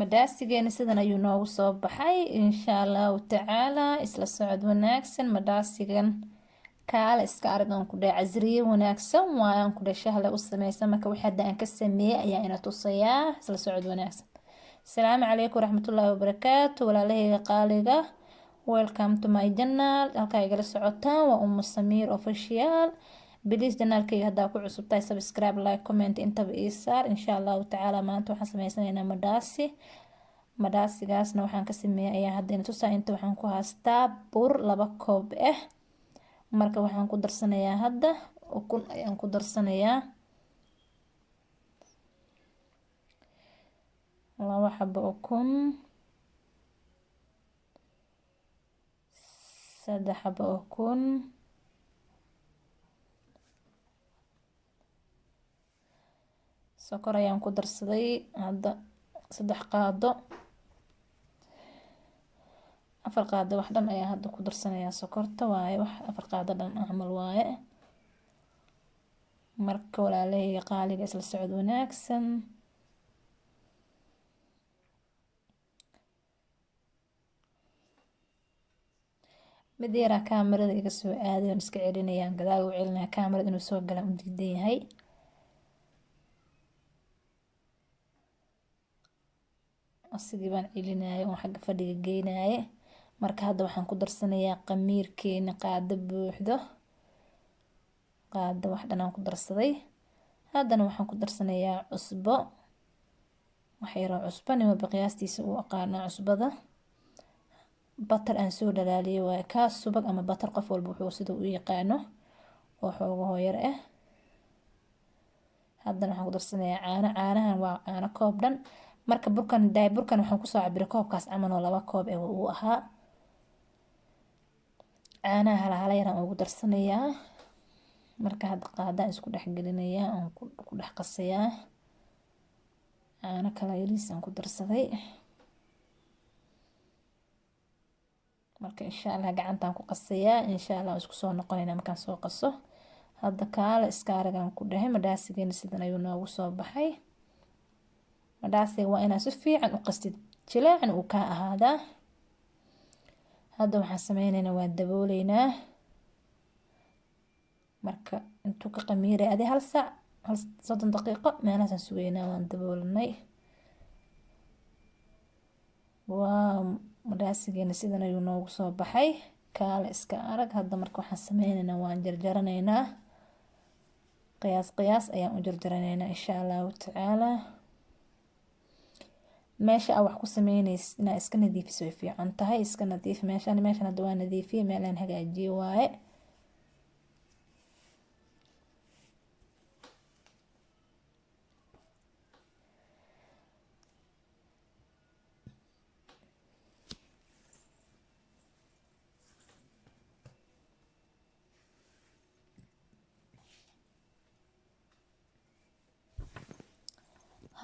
madhaasigeena sidan ayuu noogu soo baxay insha allahu tacaala. isla socod wanaagsan. madhaasigan kaale iska arag aan ku dhahay casriye wanaagsan waaye aan ku dhahay shahle u sameysan. marka wixii hadda aan ka sameeyey ayaa ina tusayaa. isla socod wanaagsan. asalaamu calaykum waraxmatullaahi wabarakaatu walaalahayga qaaliga. welcome to my channel. halkaa igala socotaan waa umu samiir official. بليز janaalkayga haddaa ku cusub tahay subscribe like comment intaba ii saar insha allahu tacaala. maanta waxaan sameysanaynaa madhaasigaasna waxaan ka sameeyay ayaa hadda ina tusaa. inta waxaan ku haystaa bur 2 koob ah. marka waxaan ku darsanayaa hadda ukun ayaan ku darsanayaa 2 xabo ukun, 3 xabo ukun, sokor ayaan ku darsaday hadda 3 qaado, 4 qaado wax dhan ayaa hadda ku darsanayaa sokorta waaye wax 4 qaado dhan camal waaye. marka walaalahayga qaaliga isla socod wanaagsan. mid yaraa kaamirada iga soo aaday oon iska celinayaan gadaal u celinaya kaamirada inuu soo galaan u diidan yahay. asigii baan celinaya oon xagga fadhiga geynaaye. marka hadda waxaan ku darsanayaa qamiirkeena qaado buuxdo, qaado wax dhan aan ku darsaday. haddana waxaan ku darsanayaa cusbo, wax yaroo cusbo nimaba qiyaastiisa uu aqaanaa cusbada. batar aan soo dhalaaliyay waaye kaas, subag ama batar qof walba wuxuu sida u yaqaano oo xoogaho yar ah. haddana waxaan ku darsanayaa caanahan waa caano koob dhan. marka burkan waxaan kusoo cabiray koobkaas camal oo 2 koob ee uu ahaa. caanaha hala yaraan ugu darsanayaa. marka hadda qaadaan isku dhex gelinayaa aan ku dhex qasayaa. caano kala yariis aan ku darsaday. marka insha allah gacantaan ku qasayaa insha allah isku soo noqonaynaa markaan soo qaso. hadda kaale iska aragaan ku dhahay madhaasigeena sidan ayuu noogu soo baxay. madhaasiga waa inaad si fiican u qastid jileecna uu kaa ahaadaa. hadda waxaan sameynaynaa waan dabooleynaa. marka intuu ka qamiiray adi 1 saac 30 daqiiqo meelahaasaan sugeynaa waan daboolanay. waa madhaasigeena sidan ayuu noogu soo baxay. kaale iska arag. hadda marka waxaan sameynaynaa waan jarjaranaynaa. qiyaas ayaan u jarjaranaynaa insha allahu tacaala. meesha aa wax ku sameynaysa inaa iska nadiifiso way fiican tahay. iska nadiif meeshan hadda waa nadiifiyey meelaan hagaajiye waaye.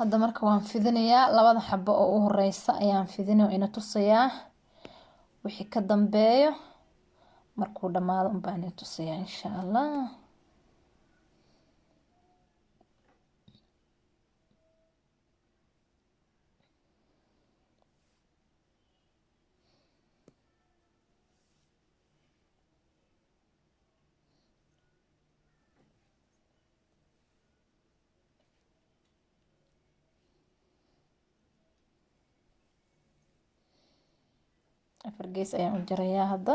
hadda marka waan fidinayaa 2 xabo oo u horeysa ayaan fidin oo ina tusayaa. wixii ka dambeeyo markuu dhamaado baan ina tusayaa insha allah. afar gees ayaan u jarayaa hadda.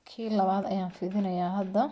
kii labaad ayaan fidinayaa hadda.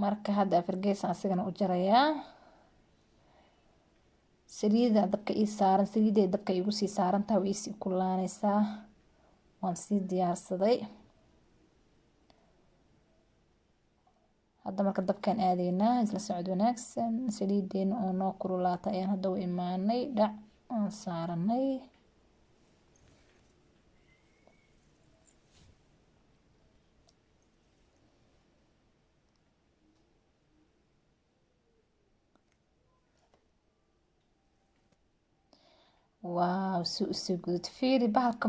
marka hadda afargeesaan asigana u jarayaa. saliida dabka ii saaran, saliiday dabka igu sii saarantahay way sii kulaanaysaa. waan sii diyaarsaday. hadda marka dabkaan aadaynaa, isla socod wanaagsan. saliideena oo noo kululaata ayaan hadda u imaanay, dhac aan saaranay. waaw soo gudud fiiri bahalka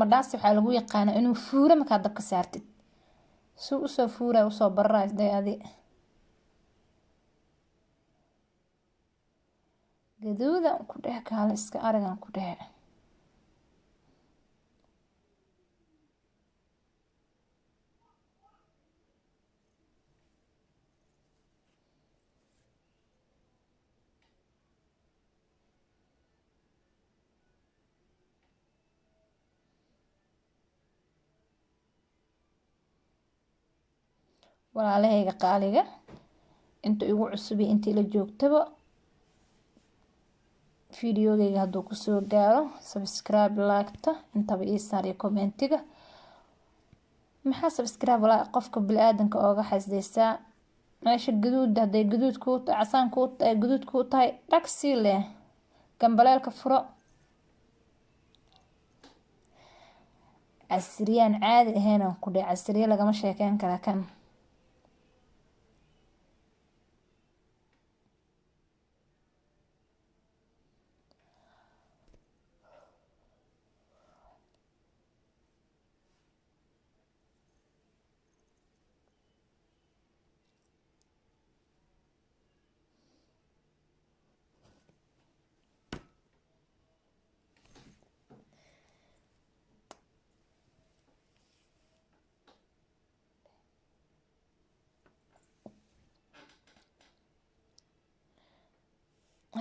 madhaasi waxaa lagu yaqaanaa inuu fuuro markaa dabka saartid. suu usoo fuuraa usoo bararaa isdayadi. gaduudan ku dheh kaale iska arigan ku dheh. walaalahayga qaaliga inta igu cusubi intii la joogtaba fideogayga hadduu kusoo gaaro subscribe like-ta intaba ii saar iyo commentiga. maxaa subscribe qofka bili-aadanka ooga xasdaysaa meesha gaduud hadday gaduud kuu tahay casaan kuu tahay gaduud kuu tahay dhagsii leh gambaleelka furo. casriyaan caadi ahayn aan ku dheh, casriye lagama sheekeyn kara kan.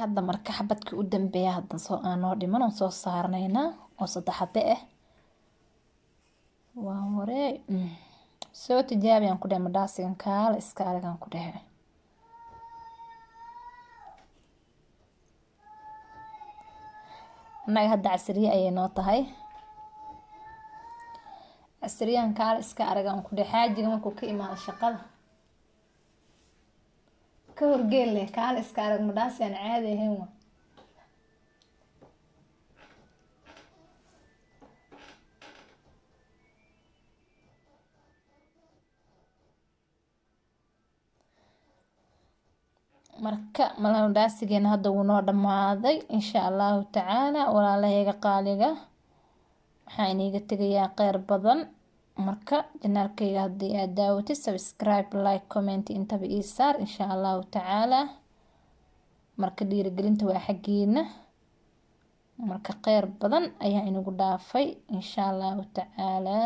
hadda marka xabadkii u dambeeya haddan soo aanoo dhiman oon soo saarnaynaa oo 3 xabe ah. waa hore soo tijaabiyaan ku dheh madhaasigan kaale iska arigan ku dheh. annaga hadda casriye ayay noo tahay. casriyaan kaale iska arigan ku dheh. xaajiga markuu ka imaado shaqada ka horgeel leh kaale iska arag madhaasi aan caadi ahayn wa. marka madhaasigeena hadda wuu noo dhammaaday insha allahu tacaala. walaalahayga qaaliga waxaa iniiga tegayaa kheyr badan. marka janaalkayga haddii aad daawatid subscribe like comment intaba ii saar insha allahu tacaala. marka dhiirigelinta waa xaggiina. marka kheyr badan ayaa inagu dhaafay insha allahu tacaala.